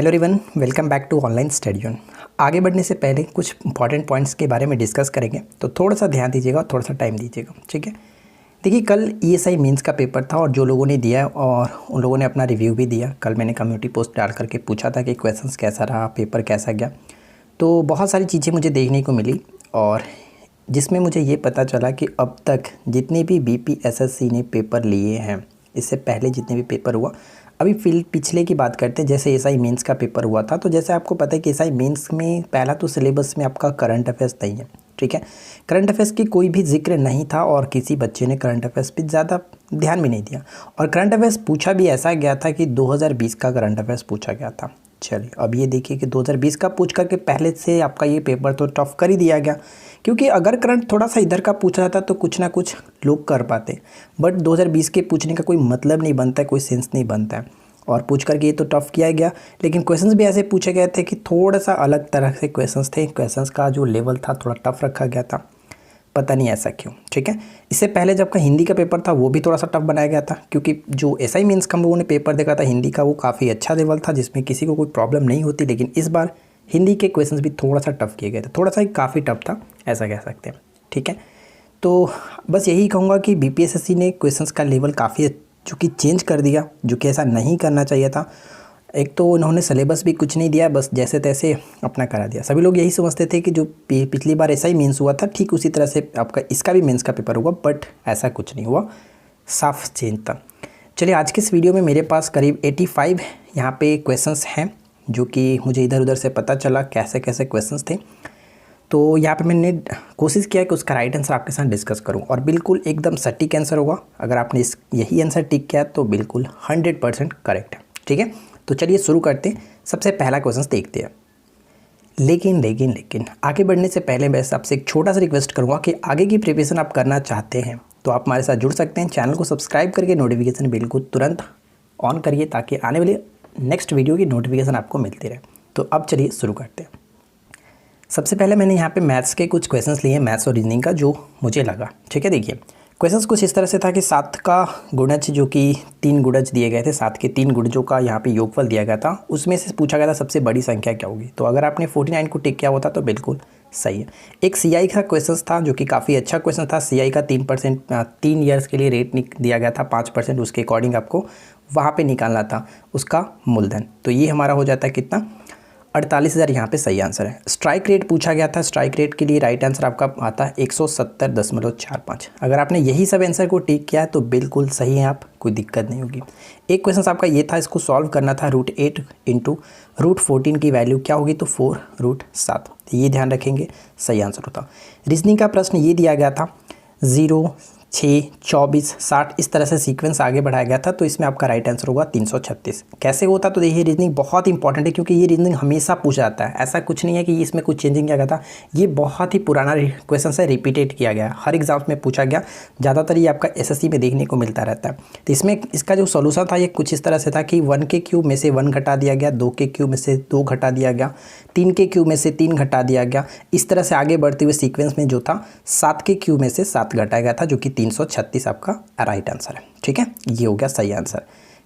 Hello everyone, welcome back to online study zone. आगे बढ़ने से पहले कुछ इंपॉर्टेंट पॉइंट्स के बारे में डिस्कस करेंगे, तो थोड़ा सा ध्यान दीजिएगा और थोड़ा सा टाइम दीजिएगा, ठीक है। देखिए, कल ईएसआई मेंस का पेपर था और जो लोगों ने दिया और उन लोगों ने अपना रिव्यू भी दिया। कल मैंने कम्युनिटी पोस्ट डाल करके पूछा था कि क्वेश्चंस कैसा रहा, पेपर कैसा गया। तो बहुत सारी चीज़ें मुझे देखने को मिली और जिसमें मुझे ये पता चला कि अब तक जितने भी बीपीएसएससी ने पेपर लिए हैं, इससे पहले जितने भी पेपर हुआ, अभी पिछले की बात करते हैं। जैसे एसआई मेंस का पेपर हुआ था, तो जैसे आपको पता है कि एसआई मेंस में पहला तो सिलेबस में आपका करंट अफेयर्स नहीं है, ठीक है। करंट अफेयर्स की कोई भी जिक्र नहीं था और किसी बच्चे ने करंट अफेयर्स पे ज़्यादा ध्यान भी नहीं दिया। और करंट अफेयर्स पूछा भी ऐसा गया था कि 2020 का करंट अफेयर्स पूछा गया था। चलिए, अब ये देखिए कि 2020 का पूछ करके पहले से आपका ये पेपर तो टफ कर ही दिया गया, क्योंकि अगर करंट थोड़ा सा इधर का पूछा जाता तो कुछ ना कुछ लोग कर पाते। बट 2020 के पूछने का कोई मतलब नहीं बनता है, कोई सेंस नहीं बनता है, और पूछ करके ये तो टफ़ किया गया। लेकिन क्वेश्चंस भी ऐसे पूछे गए थे कि थोड़ा सा अलग तरह से क्वेश्चंस थे। क्वेश्चंस का जो लेवल था थोड़ा टफ रखा गया था, पता नहीं ऐसा क्यों, ठीक है। इससे पहले जब का हिंदी का पेपर था वो भी थोड़ा सा टफ बनाया गया था, क्योंकि जो एसआई मीन्स का हम लोगों ने पेपर देखा था हिंदी का, वो काफ़ी अच्छा लेवल था जिसमें किसी को कोई प्रॉब्लम नहीं होती। लेकिन इस बार हिंदी के क्वेश्चंस भी थोड़ा सा टफ किए गए थे, थोड़ा सा काफ़ी टफ था, ऐसा कह सकते हैं, ठीक है। तो बस यही कहूँगा कि बीपीएसएससी ने क्वेश्चंस का लेवल काफ़ी जो कि चेंज कर दिया, जो कि ऐसा नहीं करना चाहिए था। एक तो उन्होंने सिलेबस भी कुछ नहीं दिया, बस जैसे तैसे अपना करा दिया। सभी लोग यही समझते थे कि जो पिछली बार ऐसा ही मेंस हुआ था, ठीक उसी तरह से आपका इसका भी मेंस का पेपर होगा, बट ऐसा कुछ नहीं हुआ, साफ चेंज था। चलिए, आज के इस वीडियो में मेरे पास करीब 85 यहाँ पे क्वेश्चंस हैं, जो कि मुझे इधर उधर से पता चला कैसे कैसे क्वेश्चंस थे। तो यहाँ पे मैंने कोशिश किया कि उसका राइट आंसर आपके साथ डिस्कस करूँ, और बिल्कुल एकदम सटीक आंसर होगा। अगर आपने यही आंसर टिक किया तो बिल्कुल 100% करेक्ट है, ठीक है। तो चलिए शुरू करते हैं। सबसे पहला क्वेश्चन देखते हैं। लेकिन आगे बढ़ने से पहले मैं आपसे एक छोटा सा रिक्वेस्ट करूँगा कि आगे की प्रिपरेशन आप करना चाहते हैं तो आप हमारे साथ जुड़ सकते हैं। चैनल को सब्सक्राइब करके नोटिफिकेशन बिल्कुल तुरंत ऑन करिए, ताकि आने वाली नेक्स्ट वीडियो की नोटिफिकेशन आपको मिलती रहे। तो अब चलिए शुरू करते हैं। सबसे पहले मैंने यहाँ पे मैथ्स के कुछ क्वेश्चंस लिए, मैथ्स और रीजनिंग का, जो मुझे लगा, ठीक है। देखिए, क्वेश्चंस कुछ इस तरह से था कि 7 का गुणज, जो कि 3 गुणज दिए गए थे, 7 के 3 गुणजों का यहाँ पे योगफल दिया गया था। उसमें से पूछा गया था सबसे बड़ी संख्या क्या होगी। तो अगर आपने 49 को टिक किया होता तो बिल्कुल सही है। एक सीआई का क्वेश्चन था, जो कि काफ़ी अच्छा क्वेश्चन था। सीआई का 3% 3 ईयर्स के लिए रेट दिया गया था, 5%, उसके अकॉर्डिंग आपको वहाँ पर निकालना था उसका मूलधन। तो ये हमारा हो जाता है कितना, 48,000 यहाँ पे सही आंसर है। स्ट्राइक रेट पूछा गया था, स्ट्राइक रेट के लिए राइट आंसर आपका आता है 170.45। अगर आपने यही सब आंसर को टिक किया है तो बिल्कुल सही है आप, कोई दिक्कत नहीं होगी। एक क्वेश्चन आपका ये था, इसको सॉल्व करना था, √8 इंटू √14 की वैल्यू क्या होगी, तो 4√7। ये ध्यान रखेंगे, सही आंसर होता। रीजनिंग का प्रश्न ये दिया गया था, 0, 6, 24, 60 इस तरह से सीक्वेंस आगे बढ़ाया गया था। तो इसमें आपका राइट आंसर होगा 336। कैसे होता, तो देखिए, रीजनिंग बहुत इंपॉर्टेंट है, क्योंकि ये रीजनिंग हमेशा पूछा जाता है। ऐसा कुछ नहीं है कि इसमें कुछ चेंजिंग किया गया था, ये बहुत ही पुराना क्वेश्चन है, रिपीटेड किया गया, हर एग्जाम्स में पूछा गया। ज़्यादातर ये आपका एसएससी में देखने को मिलता रहता है। तो इसमें इसका जो सोल्यूशन था ये कुछ इस तरह से था कि 1 के क्यूब में से 1 घटा दिया गया, 2 के क्यूब में से 2 घटा दिया गया, 3 के क्यूब में से 3 घटा दिया गया। इस तरह से आगे बढ़ते हुए सीक्वेंस में जो था 7 के क्यूब में से 7 घटाया गया था, जो कि 336 आपका राइट आंसर है, ठीक है। ये हो गया सही आंसर।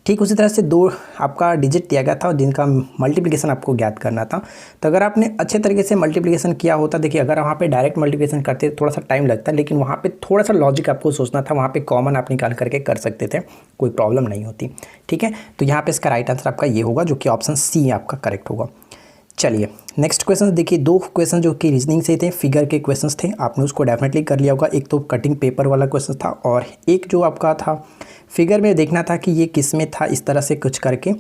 ठीक उसी तरह से 2 आपका डिजिट दिया गया था, जिनका मल्टीप्लिकेशन आपको ज्ञात करना था। तो अगर आपने अच्छे तरीके से मल्टीप्लिकेशन किया होता, देखिए, अगर वहाँ पे डायरेक्ट मल्टीप्लिकेशन करते थोड़ा सा टाइम लगता, लेकिन वहाँ पे थोड़ा सा लॉजिक आपको सोचना था, वहाँ पे कॉमन आप निकाल करके कर सकते थे, कोई प्रॉब्लम नहीं होती, ठीक है। तो यहाँ पे इसका राइट आंसर आपका ये होगा, जो कि ऑप्शन सी आपका करेक्ट होगा। चलिए, नेक्स्ट क्वेश्चन देखिए। 2 क्वेश्चन जो कि रीजनिंग से थे, फिगर के क्वेश्चंस थे, आपने उसको डेफिनेटली कर लिया होगा। एक तो कटिंग पेपर वाला क्वेश्चन था, और एक जो आपका था फिगर में देखना था कि ये किस में था, इस तरह से कुछ करके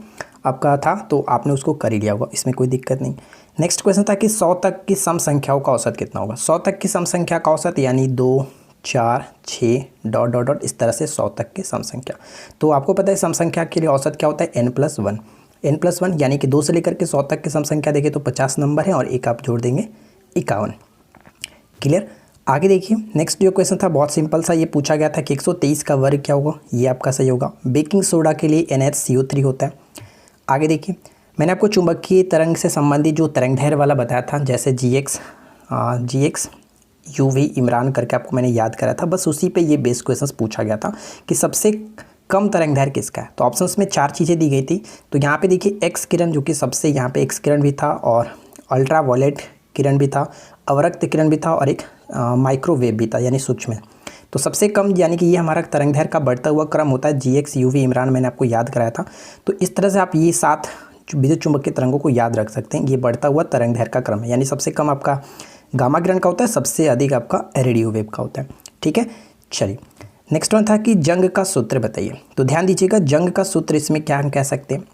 आपका था, तो आपने उसको कर ही लिया होगा, इसमें कोई दिक्कत नहीं। नेक्स्ट क्वेश्चन था कि 100 तक की सम संख्याओं का औसत कितना होगा। 100 तक की सम संख्या का औसत, यानी 2, 4, 6 ... इस तरह से 100 तक की सम संख्या। तो आपको पता है सम संख्या के लिए औसत क्या होता है, n+1। n+1 यानी कि 2 से लेकर के 100 तक की सम संख्या देखें तो 50 नंबर है, और एक आप जोड़ देंगे 51। क्लियर। आगे देखिए, नेक्स्ट जो क्वेश्चन था बहुत सिंपल सा, ये पूछा गया था कि 123 का वर्ग क्या होगा। ये आपका सही होगा। बेकिंग सोडा के लिए NaCO3 होता है। आगे देखिए, मैंने आपको चुंबकीय तरंग से संबंधित जो तरंगदैर्घ्य वाला बताया था, जैसे GX UV इमरान करके आपको मैंने याद करा था, बस उसी पे ये बेस क्वेश्चन पूछा गया था कि सबसे कम तरंगदैर्घ्य किसका है? तो ऑप्शंस में 4 चीज़ें दी गई थी। तो यहाँ पे देखिए एक्स किरण जो कि सबसे यहाँ पे एक्स किरण भी था और अल्ट्रा वायलेट किरण भी था, अवरक्त किरण भी था और एक माइक्रोवेव भी था यानी सूक्ष्म। तो सबसे कम यानी कि ये हमारा तरंगदैर्घ्य का बढ़ता हुआ क्रम होता है GX UV इमरान, मैंने आपको याद कराया था। तो इस तरह से आप ये 7 विद्युत चुंबकीय तरंगों को याद रख सकते हैं। ये बढ़ता हुआ तरंगदैर्घ्य का क्रम है, यानी सबसे कम आपका गामा किरण का होता है, सबसे अधिक आपका रेडियो वेव का होता है। ठीक है, चलिए नेक्स्ट वन था कि जंग का सूत्र बताइए। तो ध्यान दीजिएगा, जंग का सूत्र इसमें क्या हम कह सकते हैं?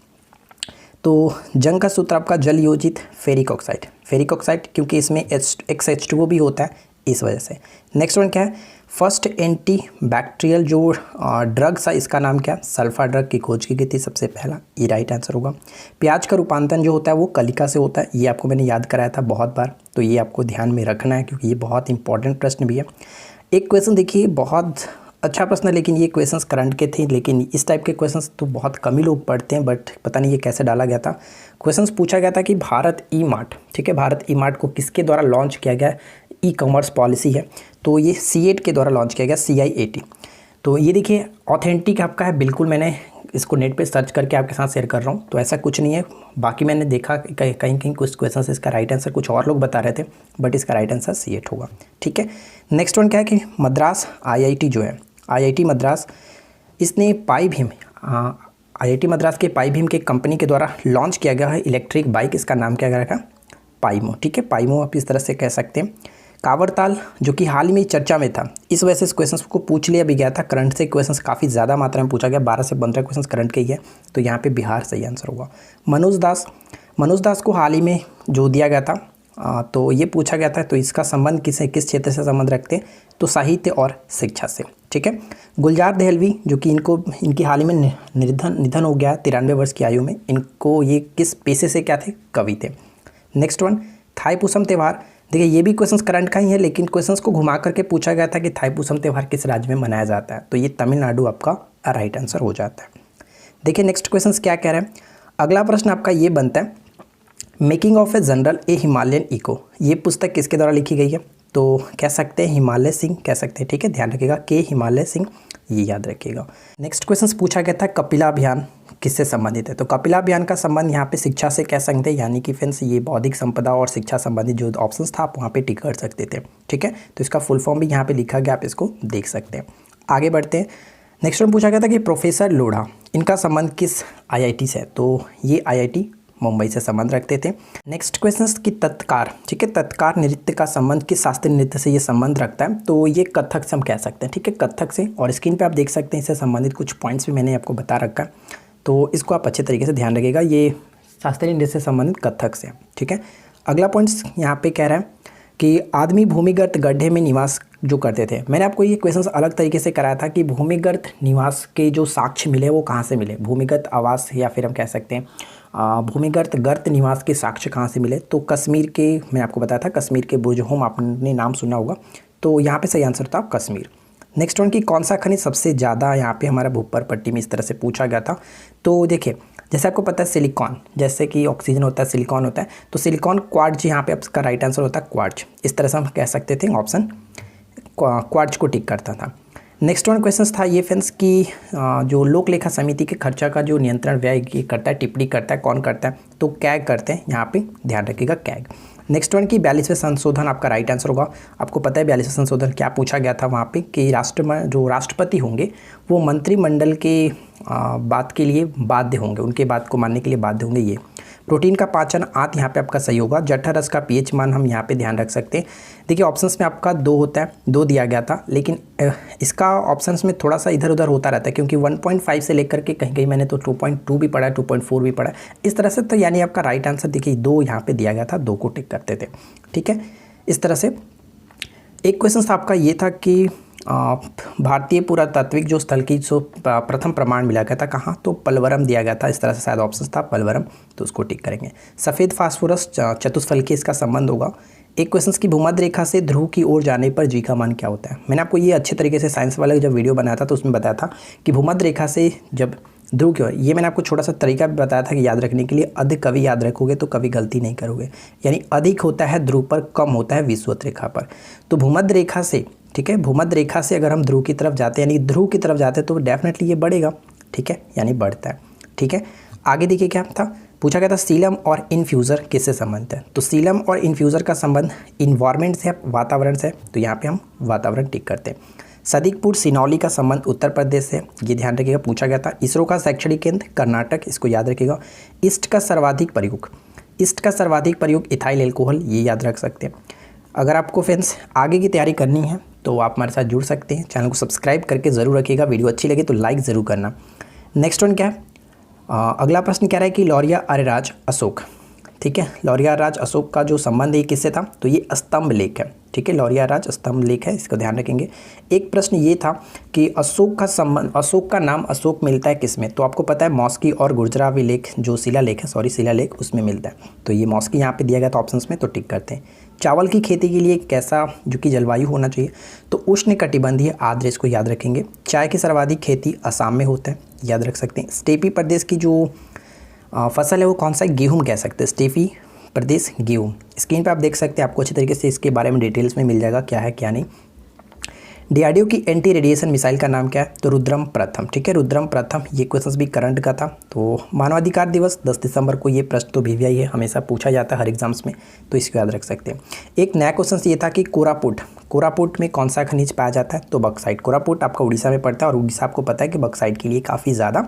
तो जंग का सूत्र आपका जल योजित फेरिक ऑक्साइड, फेरिक ऑक्साइड क्योंकि इसमें XH2O भी होता है इस वजह से। नेक्स्ट वन क्या है? फर्स्ट एंटी बैक्टीरियल जो ड्रग्स है इसका नाम क्या? सल्फा ड्रग की खोज की गई थी सबसे पहला, ये राइट आंसर होगा। प्याज का रूपांतरण जो होता है वो कलिका से होता है, ये आपको मैंने याद कराया था बहुत बार, तो ये आपको ध्यान में रखना है क्योंकि ये बहुत इंपॉर्टेंट प्रश्न भी है। एक क्वेश्चन देखिए, बहुत अच्छा प्रश्न है, लेकिन ये क्वेश्चंस करंट के थे, लेकिन इस टाइप के क्वेश्चंस तो बहुत कम ही लोग पढ़ते हैं, बट पता नहीं ये कैसे डाला गया था। क्वेश्चंस पूछा गया था कि भारत ई मार्ट, ठीक है, भारत ई मार्ट को किसके द्वारा लॉन्च किया गया? ई कॉमर्स पॉलिसी है, तो ये CAT के द्वारा लॉन्च किया गया, CIAT। तो ये देखिए ऑथेंटिक आपका है, बिल्कुल मैंने इसको नेट पे सर्च करके आपके साथ शेयर कर रहा हूँ, तो ऐसा कुछ नहीं है। बाकी मैंने देखा कहीं कहीं कुछ क्वेश्चन इसका राइट आंसर कुछ और लोग बता रहे थे, बट इसका राइट आंसर CAT होगा। ठीक है, नेक्स्ट वन क्या है कि मद्रास IIT जो है, IIT मद्रास, इसने पाई भीम, IIT मद्रास के पाई भीम के कंपनी के द्वारा लॉन्च किया गया है इलेक्ट्रिक बाइक, इसका नाम क्या गया था? पाइमो। ठीक है, पाइमो आप इस तरह से कह सकते हैं। कावरताल जो कि हाल ही में चर्चा में था, इस वजह से इस क्वेश्चन को पूछ लिया भी गया था। करंट से क्वेश्चंस काफ़ी ज़्यादा मात्रा में पूछा गया, 12 से 15 क्वेश्चंस करंट के ही है, तो यहाँ पे बिहार सही आंसर होगा। मनोज दास को हाल ही में जो दिया गया था, तो ये पूछा गया था, तो इसका संबंध किस क्षेत्र से संबंध रखते हैं? तो साहित्य और शिक्षा से। ठीक है, गुलजार दहलवी जो कि इनकी हाल ही में निधन हो गया 93 वर्ष की आयु में, इनको ये किस पेशे से क्या थे? कवि थे। नेक्स्ट वन थाईपुसम त्यौहार, देखिए ये भी क्वेश्चंस करंट का ही है, लेकिन क्वेश्चंस को घुमा करके पूछा गया था कि थाईपुसम त्यौहार किस राज्य में मनाया जाता है? तो ये तमिलनाडु आपका राइट आंसर हो जाता है। देखिए नेक्स्ट क्वेश्चंस क्या कह रहे हैं। अगला प्रश्न आपका ये बनता है, making of a general a Himalayan echo, ये पुस्तक किसके द्वारा लिखी गई है? तो कह सकते हैं हिमालय सिंह कह सकते हैं। ठीक है, ध्यान रखिएगा, के हिमालय सिंह, ये याद रखिएगा। नेक्स्ट क्वेश्चन पूछा गया था कपिला अभियान किससे संबंधित है? तो कपिला अभियान का संबंध यहाँ पे शिक्षा से कह सकते हैं, यानी कि फ्रेंड्स ये बौद्धिक संपदा और शिक्षा संबंधित जो ऑप्शंस था आप वहाँ पे टिक कर सकते थे। ठीक है, तो इसका फुल फॉर्म भी यहाँ पे लिखा गया, आप इसको देख सकते हैं। आगे बढ़ते हैं। नेक्स्ट वन पूछा गया था कि प्रोफेसर लोढ़ा, इनका संबंध किस IIT से है? तो ये IIT मुंबई से संबंध रखते थे। नेक्स्ट क्वेश्चन की तत्कार, ठीक है, तत्कार नृत्य का संबंध किस शास्त्रीय नृत्य से ये संबंध रखता है? तो ये कथक से हम कह सकते हैं। ठीक है, कथक से, और स्क्रीन पे आप देख सकते हैं इससे संबंधित कुछ पॉइंट्स भी मैंने आपको बता रखा है, तो इसको आप अच्छे तरीके से ध्यान रखिएगा, ये शास्त्रीय नृत्य से संबंधित कथक से। ठीक है, अगला पॉइंट्स यहाँ पे कह रहा है कि आदमी भूमिगत गड्ढे में निवास जो करते थे। मैंने आपको ये क्वेश्चन अलग तरीके से कराया था कि भूमिगत निवास के जो साक्ष्य मिले वो कहाँ से मिले, भूमिगत आवास या फिर हम कह सकते हैं भूमिगत गर्त निवास के साक्ष्य कहाँ से मिले? तो कश्मीर के, मैंने आपको बताया था कश्मीर के बुर्ज होम, आपने नाम सुना होगा, तो यहाँ पे सही आंसर था कश्मीर। नेक्स्ट वन की कौन सा खनिज सबसे ज़्यादा यहाँ पे हमारा भूपर पट्टी में इस तरह से पूछा गया था। तो देखिए जैसे आपको पता है सिलिकॉन, जैसे कि ऑक्सीजन होता है सिलिकॉन होता है, तो सिलिकॉन क्वार्ट्ज यहाँ पे आपका राइट आंसर होता है क्वार्ट्ज, इस तरह से हम कह सकते थे, ऑप्शन क्वार्ट्ज को टिक करता था। नेक्स्ट वन क्वेश्चन था ये फ्रेंड्स की जो लोक लेखा समिति के खर्चा का जो नियंत्रण व्यय करता है, टिप्पणी करता है, कौन करता है? तो कैग करते हैं, यहाँ पे ध्यान रखिएगा कैग। नेक्स्ट वन की 42वें संशोधन आपका राइट आंसर होगा। आपको पता है 42वें संशोधन क्या पूछा गया था वहाँ पे कि जो राष्ट्रपति होंगे वो मंत्रिमंडल के बात के लिए बाध्य होंगे, उनके बात को मानने के लिए बाध्य होंगे। ये प्रोटीन का पाचन आंत यहाँ पे आपका सही होगा। जठर रस का pH मान हम यहाँ पे ध्यान रख सकते हैं। देखिए ऑप्शंस में आपका 2 होता है, 2 दिया गया था, लेकिन इसका ऑप्शंस में थोड़ा सा इधर उधर होता रहता है, क्योंकि 1.5 से लेकर के कहीं कहीं मैंने तो 2.2 भी पढ़ा है, 2.4 भी पढ़ा है, इस तरह से। तो यानी आपका राइट आंसर देखिए 2 यहाँ पे दिया गया था, 2 को टिक करते थे। ठीक है, इस तरह से। एक क्वेश्चन आपका ये था कि भारतीय पुरातात्विक जो स्थल की जो प्रथम प्रमाण मिला गया था कहाँ? तो पलवरम दिया गया था, इस तरह से शायद ऑप्शन था पलवरम, तो उसको टिक करेंगे। सफ़ेद फास्फोरस चतुष्फलकीय इसका संबंध होगा। एक क्वेश्चन की भूमध्य रेखा से ध्रुव की ओर जाने पर जी का मान क्या होता है? मैंने आपको ये अच्छे तरीके से साइंस वाला जब वीडियो बनाया था तो उसमें बताया था कि भूमध्य रेखा से जब ध्रुव की ओर, ये मैंने आपको छोटा सा तरीका भी बताया था कि याद रखने के लिए, अधिक कभी याद रखोगे तो कभी गलती नहीं करोगे, यानी अधिक होता है ध्रुव पर, कम होता है विषुवत रेखा पर। तो भूमध्य रेखा से, ठीक है, भूमध्य रेखा से अगर हम ध्रुव की तरफ जाते हैं, यानी ध्रुव की तरफ जाते हैं, तो डेफिनेटली ये बढ़ेगा, ठीक है, यानी बढ़ता है। ठीक है, आगे देखिए क्या था, पूछा गया था सीलम और इन्फ्यूज़र किससे संबंधित है। तो सीलम और इन्फ्यूज़र का संबंध इन्वायरमेंट से, वातावरण से, तो यहाँ पे हम वातावरण टिक करते हैं। सदीकपुर सिनौली का संबंध उत्तर प्रदेश से, ये ध्यान रखिएगा, पूछा गया था। इसरो का शैक्षणिक केंद्र कर्नाटक, इसको याद रखिएगा। ईस्ट का सर्वाधिक प्रयोग इथाइल एल्कोहल, ये याद रख सकते हैं। अगर आपको फ्रेंड्स आगे की तैयारी करनी है तो आप हमारे साथ जुड़ सकते हैं। चैनल को सब्सक्राइब करके ज़रूर रखिएगा। वीडियो अच्छी लगे तो लाइक ज़रूर करना। नेक्स्ट वन क्या है, अगला प्रश्न कह रहा है कि लौरिया अरेराज अशोक, ठीक है, लौरिया राज अशोक का जो संबंध है किससे था, तो ये स्तंभ लेख है। ठीक है, लौरिया राज स्तंभ लेख है, इसका ध्यान रखेंगे। एक प्रश्न ये था कि अशोक का संबंध, अशोक का नाम अशोक मिलता है किसमें, तो आपको पता है मॉस्की और गुर्जरावी लेख जो शिलालेख है, शिलालेख, उसमें मिलता है। तो ये मॉस्की यहाँ पे दिया गया था ऑप्शंस में, तो टिक करते हैं। चावल की खेती के लिए कैसा जो कि जलवायु होना चाहिए, तो उष्ण कटिबंधीय आर्द्र, इसको याद रखेंगे। चाय की सर्वाधिक खेती असम में होता है, याद रख सकते हैं। स्टेपी प्रदेश की जो फसल है वो कौन सा है, गेहूँ कह सकते हैं, स्टेपी प्रदेश गेहूँ। स्क्रीन पे आप देख सकते हैं, आपको अच्छी तरीके से इसके बारे में डिटेल्स में मिल जाएगा क्या है क्या नहीं। डीआरडीओ की एंटी रेडिएशन मिसाइल का नाम क्या है, तो रुद्रम प्रथम। ठीक है, रुद्रम प्रथम, ये क्वेश्चन भी करंट का था। तो मानवाधिकार दिवस 10 दिसंबर को, ये प्रश्न तो भी है, हमेशा पूछा जाता है हर एग्जाम्स में, तो इसको याद रख सकते हैं। एक नया क्वेश्चन ये था कि कोरापुट में कौन सा खनिज पाया जाता है, तो बक्साइट। कोरापुट आपका उड़ीसा में पड़ता है और उड़ीसा आपको पता है कि बक्साइट के लिए काफ़ी ज़्यादा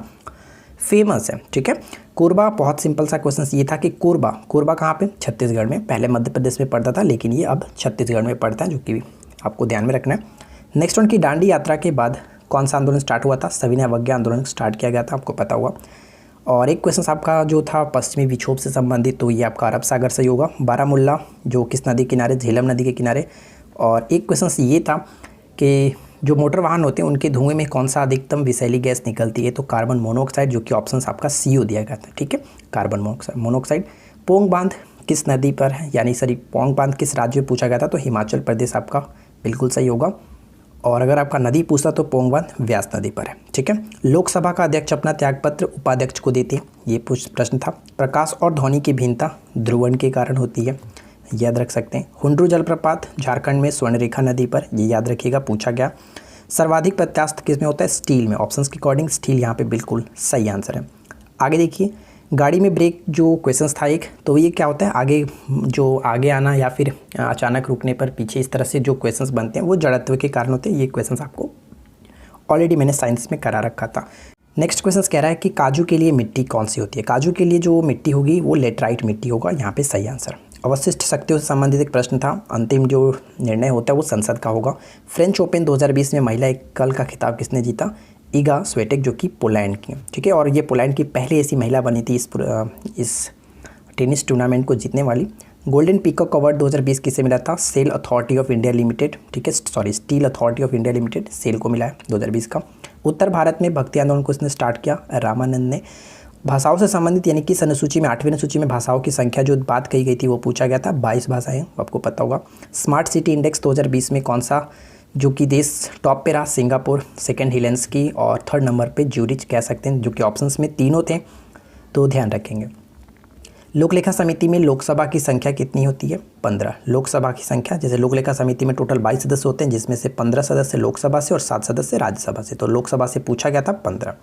फेमस है। ठीक है, कोरबा, बहुत सिंपल सा क्वेश्चन ये था कि कोरबा कहाँ पे, छत्तीसगढ़ में। पहले मध्य प्रदेश में पड़ता था लेकिन ये अब छत्तीसगढ़ में पड़ता है, जो कि आपको ध्यान में रखना है। नेक्स्ट वन की दांडी यात्रा के बाद कौन सा आंदोलन स्टार्ट हुआ था, सविनय अवज्ञा आंदोलन स्टार्ट किया गया था, आपको पता हुआ। और एक क्वेश्चन आपका जो था पश्चिमी विक्षोभ से संबंधित, तो ये आपका अरब सागर से होगा। बारामूला जो किस नदी के किनारे, झेलम नदी के किनारे। और एक क्वेश्चन ये था कि जो मोटर वाहन होते हैं उनके धुएं में कौन सा अधिकतम विषैली गैस निकलती है, तो कार्बन मोनोऑक्साइड, जो कि ऑप्शन आपका CO दिया गया था। ठीक है, कार्बन मोनोऑक्साइड। पोंग बांध किस नदी पर है, यानी पोंग बांध किस राज्य में पूछा गया था, तो हिमाचल प्रदेश आपका बिल्कुल सही होगा। और अगर आपका नदी पूछता तो पोंग बांध व्यास नदी पर है। ठीक है, लोकसभा का अध्यक्ष अपना त्यागपत्र उपाध्यक्ष को देते हैं, ये प्रश्न था। प्रकाश और ध्वनि की भिन्नता ध्रुवण के कारण होती है, याद रख सकते हैं। हुंड्रू जलप्रपात झारखंड में स्वर्णरेखा नदी पर, ये याद रखिएगा, पूछा गया। सर्वाधिक प्रत्यास्थ किस में होता है, स्टील में। ऑप्शंस के अकॉर्डिंग स्टील यहाँ पे बिल्कुल सही आंसर है। आगे देखिए, गाड़ी में ब्रेक जो क्वेश्चंस था एक, तो ये क्या होता है, आगे आना या फिर अचानक रुकने पर पीछे, इस तरह से जो क्वेश्चंस बनते हैं वो जड़त्व के कारण होते हैं। ये क्वेश्चंस आपको ऑलरेडी मैंने साइंस में करा रखा था। नेक्स्ट क्वेश्चन कह रहा है कि काजू के लिए मिट्टी कौन सी होती है। काजू के लिए जो मिट्टी होगी वो लेटराइट मिट्टी होगा, यहाँ पे सही आंसर। अवशिष्ट शक्तियों से संबंधित एक प्रश्न था, अंतिम जो निर्णय होता है वो संसद का होगा। फ्रेंच ओपन 2020 में महिला एकल का खिताब किसने जीता, ईगा स्वेटेक, जो कि पोलैंड की। ठीक है, और ये पोलैंड की पहली ऐसी महिला बनी थी इस टेनिस टूर्नामेंट को जीतने वाली। गोल्डन पीकॉक अवार्ड 2020 किसे मिला था, sail authority of India limited. ठीक है, steel authority of India limited, SAIL को मिला है 2020 का। उत्तर भारत में भक्ति आंदोलन को इसने स्टार्ट किया, रामानंद ने। भाषाओं से संबंधित यानी कि अनुसूची में 8वीं अनुसूची में भाषाओं की संख्या जो बात कही गई थी वो पूछा गया था, 22 भाषाएं, आपको पता होगा। स्मार्ट सिटी इंडेक्स 2020 में कौन सा जो कि देश टॉप पे रहा, सिंगापुर, सेकंड हेलेंस्की और थर्ड नंबर पे ज्यूरिच कह सकते हैं, जो कि ऑप्शंस में तीनों थे, तो ध्यान रखेंगे। लोकलेखा समिति में लोकसभा की संख्या कितनी होती है, 15। लोकसभा की संख्या, जैसे लोकलेखा समिति में टोटल 22 सदस्य होते हैं, जिसमें से 15 सदस्य लोकसभा से और 7 सदस्य राज्यसभा से, तो लोकसभा से पूछा गया था 15।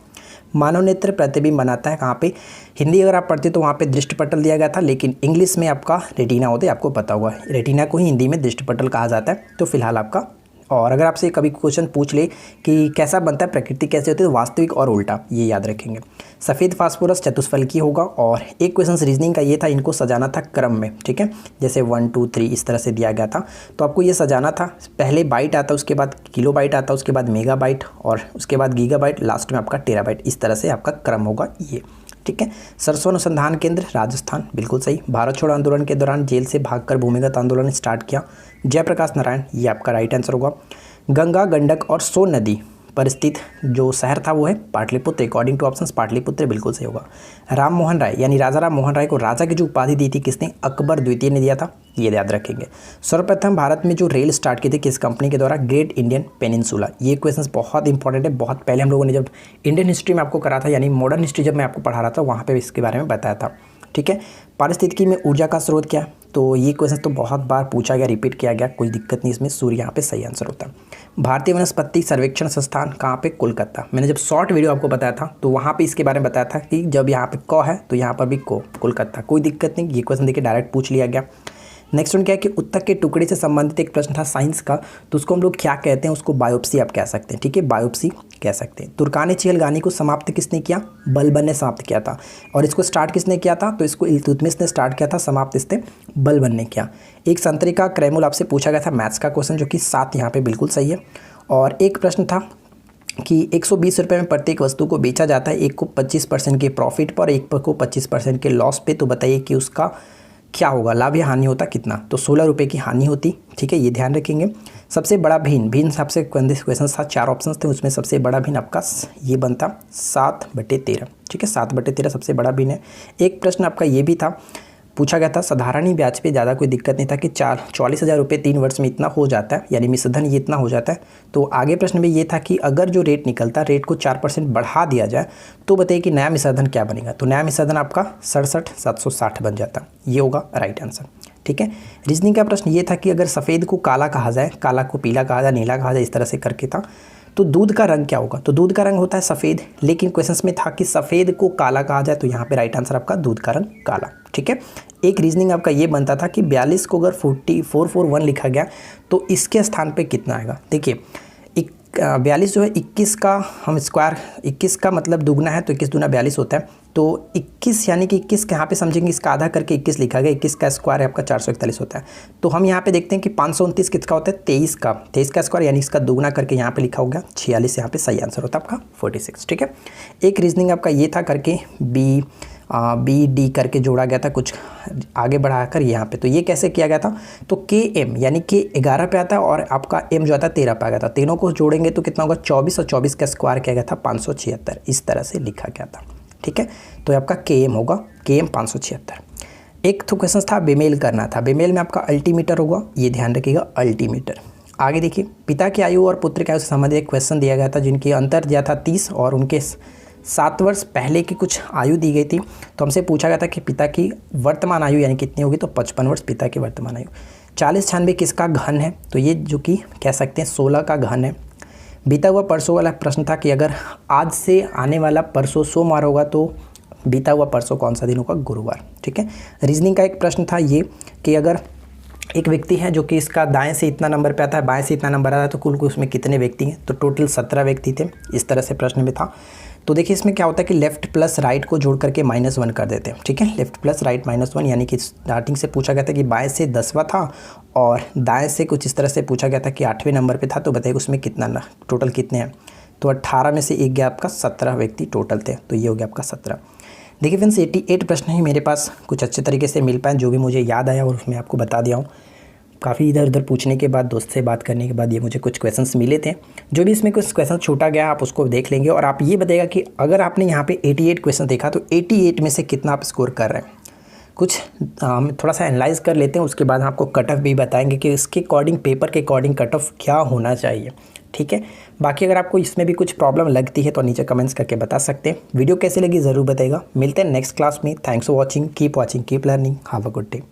मानव नेत्र प्रतिबिंब बनाता है कहाँ पे, हिंदी अगर आप पढ़ते तो वहाँ पे दृष्टिपटल दिया गया था, लेकिन इंग्लिश में आपका रेटिना होता है, आपको पता होगा। रेटिना को ही हिंदी में दृष्टिपटल कहा जाता है, तो फिलहाल आपका। और अगर आपसे कभी क्वेश्चन पूछ ले कि कैसा बनता है, प्रकृति कैसे होती है, तो वास्तविक और उल्टा, ये याद रखेंगे। सफ़ेद फास्फोरस चतुष्फलकी होगा। और एक क्वेश्चन रीजनिंग का ये था, इनको सजाना था क्रम में। ठीक है, जैसे 1 2 3 इस तरह से दिया गया था, तो आपको ये सजाना था। पहले बाइट आता, उसके बाद किलो बाइट आता, उसके बाद मेगा बाइट और उसके बाद गीगा बाइट, लास्ट में आपका टेराबाइट, इस तरह से आपका क्रम होगा ये। ठीक है, सरसों अनुसंधान केंद्र राजस्थान, बिल्कुल सही। भारत छोड़ो आंदोलन के दौरान जेल से भागकर भूमिगत आंदोलन स्टार्ट किया, जयप्रकाश नारायण, ये आपका राइट आंसर होगा। गंगा, गंडक और सोन नदी पर स्थित जो शहर था वो है Pataliputra, according two options Pataliputra बिल्कुल सही होगा। राम मोहन राय यानी राजा राम मोहन राय को राजा की जो उपाधि दी थी किसने, अकबर द्वितीय ने दिया था, ये याद रखेंगे। सर्वप्रथम भारत में जो रेल स्टार्ट की थी किस कंपनी के द्वारा, ग्रेट इंडियन पेनिनसुला। ये क्वेश्चन बहुत इंपॉर्टेंट है, बहुत पहले हम लोगों ने जब इंडियन हिस्ट्री में आपको करा था, यानी मॉडर्न हिस्ट्री जब मैं आपको पढ़ा रहा था वहाँ पर इसके बारे में बताया था। ठीक है, पारिस्थितिकी में ऊर्जा का स्रोत क्या है? तो ये क्वेश्चन तो बहुत बार पूछा गया, रिपीट किया गया, कोई दिक्कत नहीं इसमें, सूर्य यहाँ पे सही आंसर होता है। भारतीय वनस्पति सर्वेक्षण संस्थान कहाँ पे? कोलकाता। मैंने जब शॉर्ट वीडियो आपको बताया था तो वहाँ पे इसके बारे में बताया था कि जब यहाँ पे क है तो यहाँ पर भी को, कोलकाता। कोई दिक्कत नहीं, ये क्वेश्चन देखिए डायरेक्ट पूछ लिया गया। नेक्स्ट वन क्या है कि उत्तक के टुकड़े से संबंधित एक प्रश्न था साइंस का, तो उसको हम लोग क्या कहते हैं? उसको बायोप्सी आप कह सकते हैं, ठीक है, बायोप्सी कह सकते हैं। तुर्कानी चिहलगानी को समाप्त किसने किया? बलबन ने समाप्त किया था। और इसको स्टार्ट किसने किया था? तो इसको इल्तुतमिश ने स्टार्ट किया था, समाप्त इसने बलबन ने किया। एक संतरी का क्रैमुल आपसे पूछा गया था मैथ्स का क्वेश्चन, जो कि 7 यहाँ पे बिल्कुल सही है। और एक प्रश्न था कि 120 रुपये में प्रत्येक वस्तु को बेचा जाता है, एक को 25% के प्रॉफिट पर, एक को 25% के लॉस पे, तो बताइए कि उसका क्या होगा, लाभ या हानि होता कितना? तो 16 रुपये की हानि होती, ठीक है, ये ध्यान रखेंगे। सबसे बड़ा भिन्न सबसे क्वेश्चन था, 4 ऑप्शन थे, उसमें सबसे बड़ा भिन्न आपका ये बनता 7/13, ठीक है, 7/13 सबसे बड़ा भिन्न है। एक प्रश्न आपका ये भी था, पूछा गया था साधारण ही ब्याज पे, ज़्यादा कोई दिक्कत नहीं था कि 44,000 रुपये 3 वर्ष में इतना हो जाता है, यानी मिश्रधन ये इतना हो जाता है। तो आगे प्रश्न में ये था कि अगर जो रेट निकलता, रेट को 4% बढ़ा दिया जाए तो बताइए कि नया मिश्रधन क्या बनेगा? तो नया मिश्रधन आपका 67,760 बन जाता, ये होगा राइट आंसर, ठीक है। रीजनिंग का प्रश्न ये था कि अगर सफ़ेद को काला कहा जाए, काला को पीला कहा जाए, नीला कहा जाए, इस तरह से करके था, तो दूध का रंग क्या होगा? तो दूध का रंग होता है सफ़ेद, लेकिन क्वेश्चन में था कि सफ़ेद को काला कहा जाए, तो यहाँ पे राइट आंसर आपका दूध का रंग काला, ठीक है। एक रीजनिंग आपका ये बनता था कि 42 को अगर 441 लिखा गया तो इसके स्थान पे कितना आएगा? देखिए 42 जो है 21 का हम स्क्वायर, 21 का मतलब दुगना है, तो 21 दूना 42 होता है। तो 21 यानी कि 21 यहाँ पे समझेंगे, इसका आधा करके 21 लिखा गया, 21 का स्क्वायर है आपका 441 होता है। तो हम यहाँ पे देखते हैं कि 529 किसका होता है? 23 का स्क्वायर, यानी इसका दुगना करके यहाँ पे लिखा होगा 46, यहाँ पे सही आंसर होता है आपका 46, ठीक है। एक रीजनिंग आपका ये था करके बी डी करके जोड़ा गया था, कुछ आगे बढ़ाकर यहाँ पे, तो ये कैसे किया गया था? तो के एम यानी कि 11 पे आता है और आपका एम जो आता है 13 पे आ गया था, तीनों को जोड़ेंगे तो कितना होगा? 24, और 24 का स्क्वायर किया गया था 576, इस तरह से लिखा गया था, ठीक है। तो आपका के एम होगा, के एम 576। एक तो क्वेश्चन था बेमेल करना था, बेमेल में आपका अल्टीमीटर होगा, ये ध्यान रखिएगा, अल्टीमीटर। आगे देखिए, पिता की आयु और पुत्र की आयु से संबंधित एक क्वेश्चन दिया गया था, जिनकी अंतर दिया था 30 और उनके 7 वर्ष पहले की कुछ आयु दी गई थी। तो हमसे पूछा गया था कि पिता की वर्तमान आयु यानी कितनी होगी? तो 55 वर्ष पिता की वर्तमान आयु। 4096 किसका घन है? तो ये जो कि कह सकते हैं 16 का घन है। बीता हुआ परसों वाला प्रश्न था कि अगर आज से आने वाला परसों सोमवार होगा तो बीता हुआ परसों कौन सा दिन होगा? गुरुवार, ठीक है। रीजनिंग का एक प्रश्न था ये कि अगर एक व्यक्ति है जो कि इसका दाएं से इतना नंबर पे आता है, बाएं से इतना नंबर आता है, तो कुल उसमें कितने व्यक्ति हैं? तो टोटल 17 व्यक्ति थे, इस तरह से प्रश्न में था। तो देखिए इसमें क्या होता है कि लेफ्ट प्लस राइट को जोड़ करके -1 कर देते हैं, ठीक है, लेफ्ट प्लस राइट -1, यानी कि स्टार्टिंग से पूछा गया था कि बाएं से 10वां था और दाएं से कुछ इस तरह से पूछा गया था कि 8वें नंबर पे था, तो बताइए उसमें कितना टोटल कितने हैं? तो 18 में से एक गया आपका 17 व्यक्ति टोटल थे, तो ये हो गया आपका 17। देखिए फ्रेंड्स 88 प्रश्न ही मेरे पास कुछ अच्छे तरीके से मिल पाए, जो भी मुझे याद आया और उसमें आपको बता दिया हूँ। काफ़ी इधर उधर पूछने के बाद, दोस्त से बात करने के बाद ये मुझे कुछ क्वेश्चंस मिले थे। जो भी इसमें कुछ क्वेश्चन छूटा गया आप उसको देख लेंगे और आप ये बताइएगा कि अगर आपने यहाँ पे 88 क्वेश्चन देखा तो 88 में से कितना आप स्कोर कर रहे हैं। कुछ हम थोड़ा सा एनालाइज कर लेते हैं, उसके बाद आपको कट ऑफ भी बताएंगे कि इसके अकॉर्डिंग, पेपर के अकॉर्डिंग कट ऑफ क्या होना चाहिए, ठीक है। बाकी अगर आपको इसमें भी कुछ प्रॉब्लम लगती है तो नीचे कमेंट्स करके बता सकते हैं। वीडियो कैसे लगी ज़रूर बताइएगा। मिलते हैं नेक्स्ट क्लास में। Thanks for watching, keep learning, have a good day.